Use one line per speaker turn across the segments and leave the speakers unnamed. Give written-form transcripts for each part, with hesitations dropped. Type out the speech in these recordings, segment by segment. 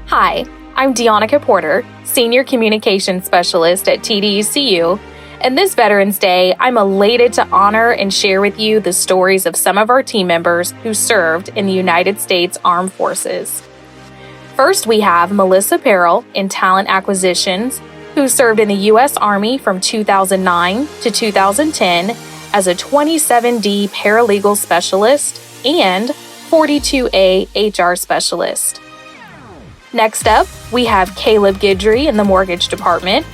Hi, I'm Deonica Porter, Senior Communications Specialist at TDECU, and this Veterans Day, I'm elated to honor and share with you the stories of some of our team members who served in the United States Armed Forces. First, we have Melissa Perrell in Talent Acquisitions, who served in the U.S. Army from 2009 to 2010 as a 27D Paralegal Specialist and 42A HR Specialist. Next up, we have Caleb Guidry in the Mortgage Department,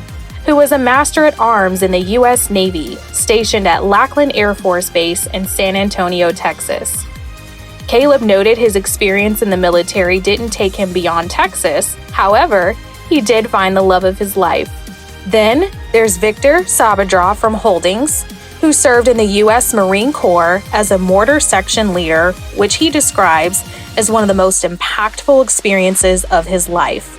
who was a Master at Arms in the U.S. Navy, stationed at Lackland Air Force Base in San Antonio, Texas. Caleb noted his experience in the military didn't take him beyond Texas. However, he did find the love of his life. Then, there's Victor Sabadra from Holdings, who served in the U.S. Marine Corps as a mortar section leader, which he describes as one of the most impactful experiences of his life.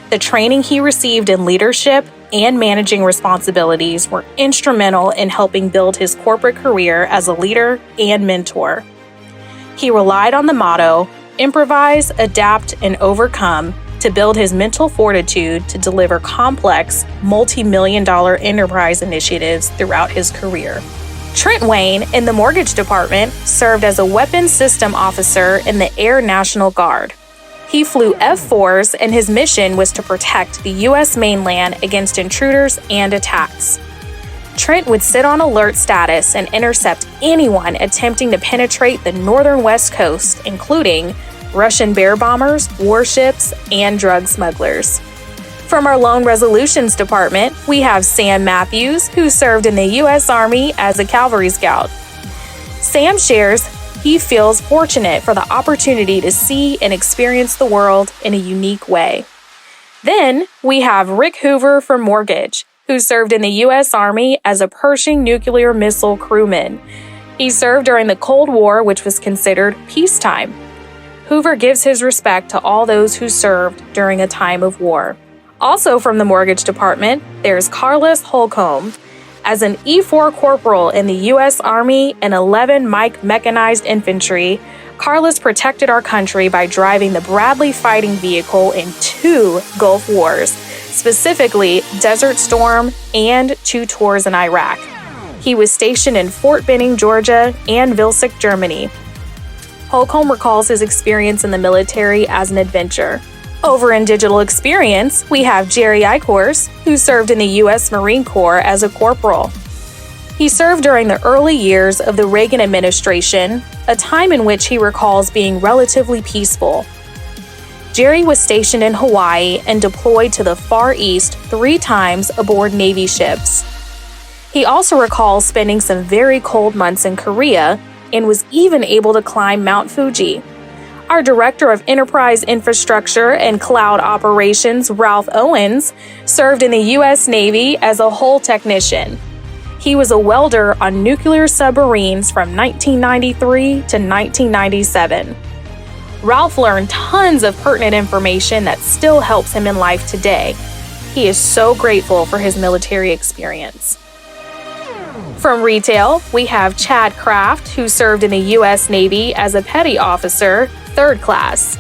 The training he received in leadership and managing responsibilities were instrumental in helping build his corporate career as a leader and mentor. He relied on the motto, improvise, adapt, and overcome, to build his mental fortitude to deliver complex, multi-million-dollar enterprise initiatives throughout his career. Trent Wayne in the Mortgage Department served as a weapons system officer in the Air National Guard. He flew F-4s, and his mission was to protect the U.S. mainland against intruders and attacks. Trent would sit on alert status and intercept anyone attempting to penetrate the northern West Coast, including Russian bear bombers, warships, and drug smugglers. From our Loan Resolutions Department, we have Sam Matthews, who served in the U.S. Army as a Cavalry Scout. Sam shares he feels fortunate for the opportunity to see and experience the world in a unique way. Then, we have Rick Hoover from Mortgage, who served in the U.S. Army as a Pershing nuclear missile crewman. He served during the Cold War, which was considered peacetime. Hoover gives his respect to all those who served during a time of war. Also from the Mortgage Department, there's Carlos Holcomb. As an E-4 corporal in the U.S. Army and 11 Mike Mechanized Infantry, Carlos protected our country by driving the Bradley fighting vehicle in 2 Gulf Wars, specifically Desert Storm and 2 tours in Iraq. He was stationed in Fort Benning, Georgia, and Vilseck, Germany. Holcomb recalls his experience in the military as an adventure. Over in digital experience, we have Jerry Eichorst, who served in the U.S. Marine Corps as a corporal. He served during the early years of the Reagan administration, a time in which he recalls being relatively peaceful. Jerry was stationed in Hawaii and deployed to the Far East 3 times aboard Navy ships. He also recalls spending some very cold months in Korea and was even able to climb Mount Fuji. Our Director of Enterprise Infrastructure and Cloud Operations, Ralph Owens, served in the U.S. Navy as a hull technician. He was a welder on nuclear submarines from 1993 to 1997. Ralph learned tons of pertinent information that still helps him in life today. He is so grateful for his military experience. From retail, we have Chad Kraft, who served in the U.S. Navy as a petty officer, 3rd class.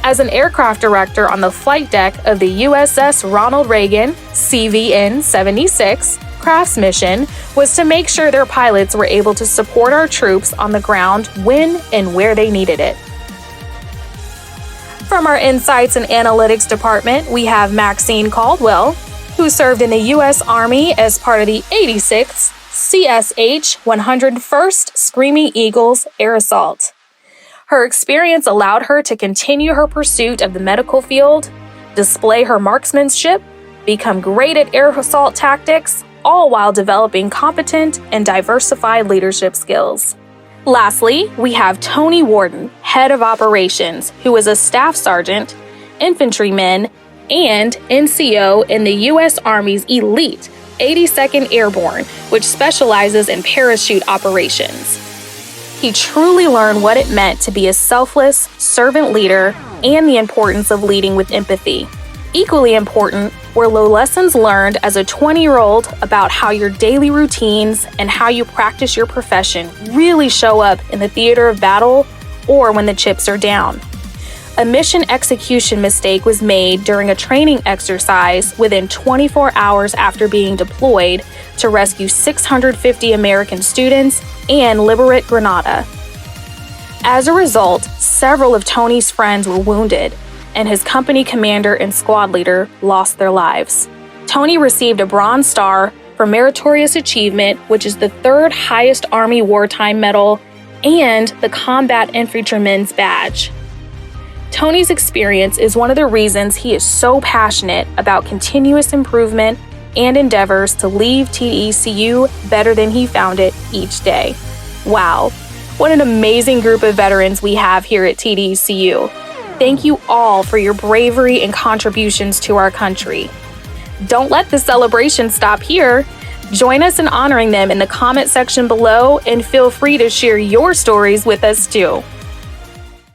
As an aircraft director on the flight deck of the USS Ronald Reagan CVN-76, Kraft's mission was to make sure their pilots were able to support our troops on the ground when and where they needed it. From our Insights and Analytics Department, we have Maxine Caldwell, who served in the U.S. Army as part of the 86th CSH 101st Screaming Eagles Air Assault. Her experience allowed her to continue her pursuit of the medical field, display her marksmanship, become great at air assault tactics, all while developing competent and diversified leadership skills. Lastly, we have Tony Warden, Head of Operations, who was a Staff Sergeant, Infantryman, and NCO in the U.S. Army's elite 82nd Airborne, which specializes in parachute operations. He truly learned what it meant to be a selfless servant leader and the importance of leading with empathy. Equally important were the lessons learned as a 20-year-old about how your daily routines and how you practice your profession really show up in the theater of battle or when the chips are down. A mission execution mistake was made during a training exercise within 24 hours after being deployed to rescue 650 American students and liberate Grenada. As a result, several of Tony's friends were wounded, and his company commander and squad leader lost their lives. Tony received a Bronze Star for Meritorious Achievement, which is the third highest Army wartime medal, and the Combat Infantryman's Badge. Tony's experience is one of the reasons he is so passionate about continuous improvement and endeavors to leave TDECU better than he found it each day. Wow, what an amazing group of veterans we have here at TDECU. Thank you all for your bravery and contributions to our country. Don't let the celebration stop here. Join us in honoring them in the comment section below, and feel free to share your stories with us too.